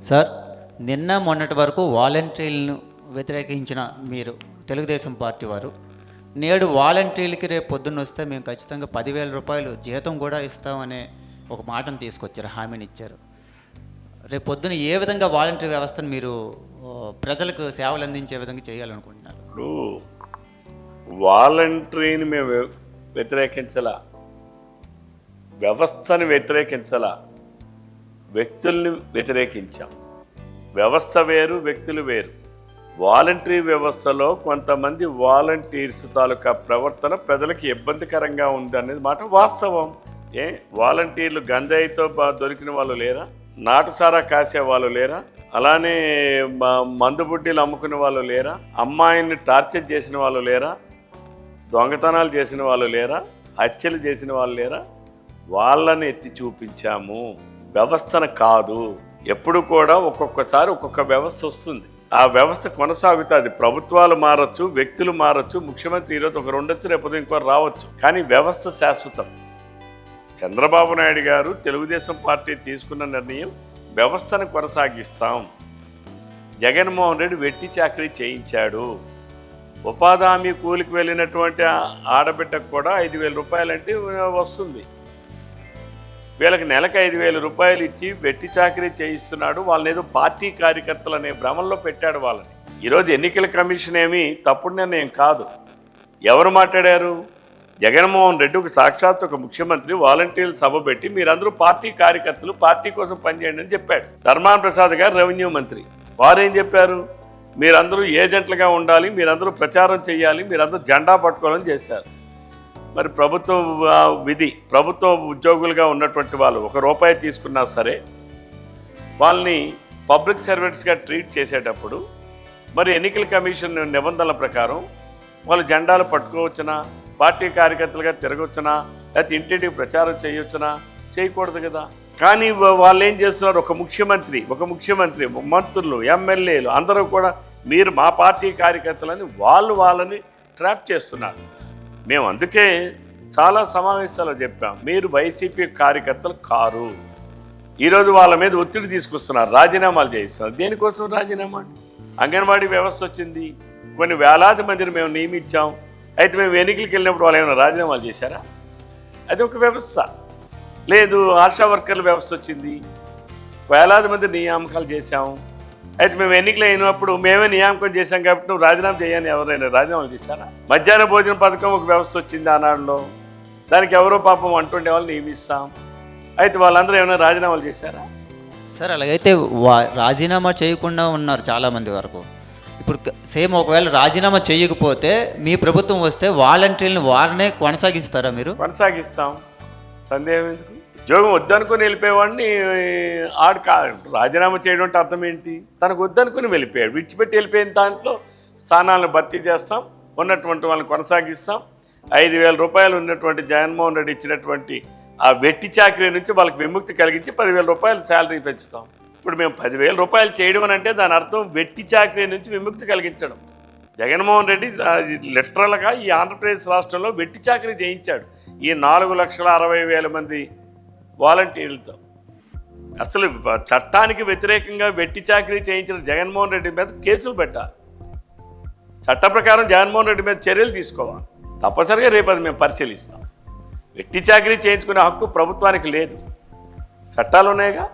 Sir, నిన్న మొన్నటి వరకు వాలంటీర్లను వ్యతిరేకించిన మీరు తెలుగుదేశం పార్టీ వారు నేడు వాలంటీర్లకి రేపు పొద్దున్న వస్తే మేము ఖచ్చితంగా 10,000 రూపాయలు జీతం కూడా ఇస్తామనే ఒక మాటను తీసుకొచ్చారు, హామీని ఇచ్చారు. రేపు పొద్దున ఏ విధంగా వాలంటీర్ వ్యవస్థను మీరు ప్రజలకు సేవలు అందించే విధంగా చేయాలనుకుంటున్నారు? ఇప్పుడు వాలంటరీని మేము వ్యతిరేకించలా, వ్యవస్థని వ్యతిరేకించలా, వ్యక్తుల్ని వ్యతిరేకించాం. వ్యవస్థ వేరు, వ్యక్తులు వేరు. వాలంటరీ వ్యవస్థలో కొంతమంది వాలంటీర్స్ తాలూకా ప్రవర్తన ప్రజలకు ఇబ్బందికరంగా ఉంది అనేది మాట వాస్తవం. వాలంటీర్లు గంజాయితో దొరికిన వాళ్ళు లేరా? నాటుసారా కాసే వాళ్ళు లేరా? అలానే మందు బుడ్డీలు అమ్ముకునే వాళ్ళు లేరా? అమ్మాయిని టార్చర్ చేసిన వాళ్ళు లేరా? దొంగతనాలు చేసిన వాళ్ళు లేరా? హత్యలు చేసిన వాళ్ళు లేరా? వాళ్ళని ఎత్తి చూపించాము, వ్యవస్థను కాదు. ఎప్పుడు కూడా ఒక్కొక్కసారి ఒక్కొక్క వ్యవస్థ వస్తుంది, ఆ వ్యవస్థ కొనసాగుతుంది. ప్రభుత్వాలు మారచ్చు, వ్యక్తులు మారచ్చు, ముఖ్యమంత్రి ఈరోజు ఒకరు ఉండొచ్చు, రేపు ఇంకొకరు రావచ్చు, కానీ వ్యవస్థ శాశ్వతం. చంద్రబాబు నాయుడు గారు తెలుగుదేశం పార్టీ తీసుకున్న నిర్ణయం వ్యవస్థను కొనసాగిస్తాం. జగన్మోహన్ రెడ్డి వెట్టి చాకరీ చేయించాడు. ఉపాధి హామీ కూలికి వెళ్ళినటువంటి ఆడబిడ్డకు కూడా 5,000 రూపాయలంటే వస్తుంది. వీళ్ళకి నెలకు 5,000 రూపాయలు ఇచ్చి వెట్టి చాకరీ చేయిస్తున్నాడు. వాళ్ళని ఏదో పార్టీ కార్యకర్తలు అనే భ్రమంలో పెట్టాడు వాళ్ళని. ఈరోజు ఎన్నికల కమిషన్ ఏమీ తప్పుడు నిర్ణయం కాదు. ఎవరు మాట్లాడారు? జగన్మోహన్ రెడ్డి ఒక సాక్షాత్ ఒక ముఖ్యమంత్రి వాలంటీర్లు సభ పెట్టి మీరందరూ పార్టీ కార్యకర్తలు, పార్టీ కోసం పనిచేయండి అని చెప్పాడు. ధర్మాన ప్రసాద్ గారు రెవెన్యూ మంత్రి, వారేం చెప్పారు? మీరందరూ ఏజెంట్లుగా ఉండాలి, మీరందరూ ప్రచారం చేయాలి, మీరందరూ జెండా పట్టుకోవాలని చేశారు. మరి ప్రభుత్వ విధి, ప్రభుత్వ ఉద్యోగులుగా ఉన్నటువంటి వాళ్ళు ₹1 తీసుకున్నా సరే వాళ్ళని పబ్లిక్ సర్వెంట్స్గా ట్రీట్ చేసేటప్పుడు మరి ఎన్నికల కమిషన్ నిబంధనల ప్రకారం వాళ్ళు జెండాలు పట్టుకోవచ్చునా, పార్టీ కార్యకర్తలుగా తిరగవచ్చునా, లేకపోతే ఇంటింటికి ప్రచారం చేయవచ్చునా? చేయకూడదు కదా. కానీ వాళ్ళు ఏం చేస్తున్నారు? ఒక ముఖ్యమంత్రి, మంత్రులు, ఎమ్మెల్యేలు అందరూ కూడా మీరు మా పార్టీ కార్యకర్తలని వాళ్ళని ట్రాప్ చేస్తున్నారు. మేము అందుకే చాలా సమావేశాలు చెప్పాం, మీరు వైసీపీ కార్యకర్తలు కారు. ఈరోజు వాళ్ళ మీద ఒత్తిడి తీసుకొస్తున్నారు, రాజీనామాలు చేయిస్తున్నారు. దేనికోసం రాజీనామా? అంగన్వాడీ వ్యవస్థ వచ్చింది, కొన్ని వేలాది మందిని మేము నియమించాం. అయితే మేము ఎన్నికలకు వెళ్ళినప్పుడు వాళ్ళు ఏమైనా రాజీనామాలు చేశారా? అది ఒక వ్యవస్థ. లేదు, ఆశా వర్కర్ల వ్యవస్థ వచ్చింది, వేలాది మంది నియామకాలు చేశాము. అయితే మేము ఎన్నికలు అయినప్పుడు మేమే నియామకం చేశాం కాబట్టి నువ్వు రాజీనామా చేయని ఎవరైనా రాజీనామాలు చేశారా? మధ్యాహ్న భోజన పథకం ఒక వ్యవస్థ వచ్చింది ఆనాడులో, దానికి ఎవరో పాపం అంటుండే వాళ్ళు నియమిస్తాం. అయితే వాళ్ళందరూ ఏమైనా రాజీనామాలు చేశారా? సార్, అలాగైతే రాజీనామా చేయకుండా ఉన్నారు చాలామంది వరకు. ఇప్పుడు సేమ్ ఒకవేళ రాజీనామా చేయకపోతే మీ ప్రభుత్వం వస్తే వాలంటీర్లను వారినే కొనసాగిస్తారా మీరు? కొనసాగిస్తాం, సందేహం ఎందుకు? ఉద్యోగం వద్దనుకుని వెళ్ళిపోయేవాడిని రాజీనామా చేయడం అంటే అర్థం ఏంటి? తనకు వద్దనుకుని వెళ్ళిపోయాడు, విడిచిపెట్టి వెళ్ళిపోయిన దాంట్లో స్థానాలను భర్తీ చేస్తాం, ఉన్నటువంటి వాళ్ళని కొనసాగిస్తాం. 5,000 రూపాయలు ఉన్నటువంటి జగన్మోహన్ రెడ్డి ఇచ్చినటువంటి ఆ వెట్టి చాకరీ నుంచి వాళ్ళకి విముక్తి కలిగించి 10,000 రూపాయలు శాలరీ పెంచుతాం. ఇప్పుడు మేము 10,000 రూపాయలు చేయడం అని అంటే దాని అర్థం వెట్టి చాకరీ నుంచి విముక్తి కలిగించడం. జగన్మోహన్ రెడ్డి లిటరల్గా ఈ ఆంధ్రప్రదేశ్ రాష్ట్రంలో వెట్టి చాకరీ చేయించాడు ఈ 4,60,000 మంది వాలంటీర్లతో. అసలు చట్టానికి వ్యతిరేకంగా వెట్టి చాకరీ చేయించిన జగన్మోహన్ రెడ్డి మీద కేసులు పెట్టాలి, చట్ట ప్రకారం జగన్మోహన్ రెడ్డి మీద చర్యలు తీసుకోవాలి. తప్పనిసరిగా రేపు అది మేము పరిశీలిస్తాం. వెట్టి చాకరీ చేయించుకునే హక్కు ప్రభుత్వానికి లేదు, చట్టాలు ఉన్నాయిగా.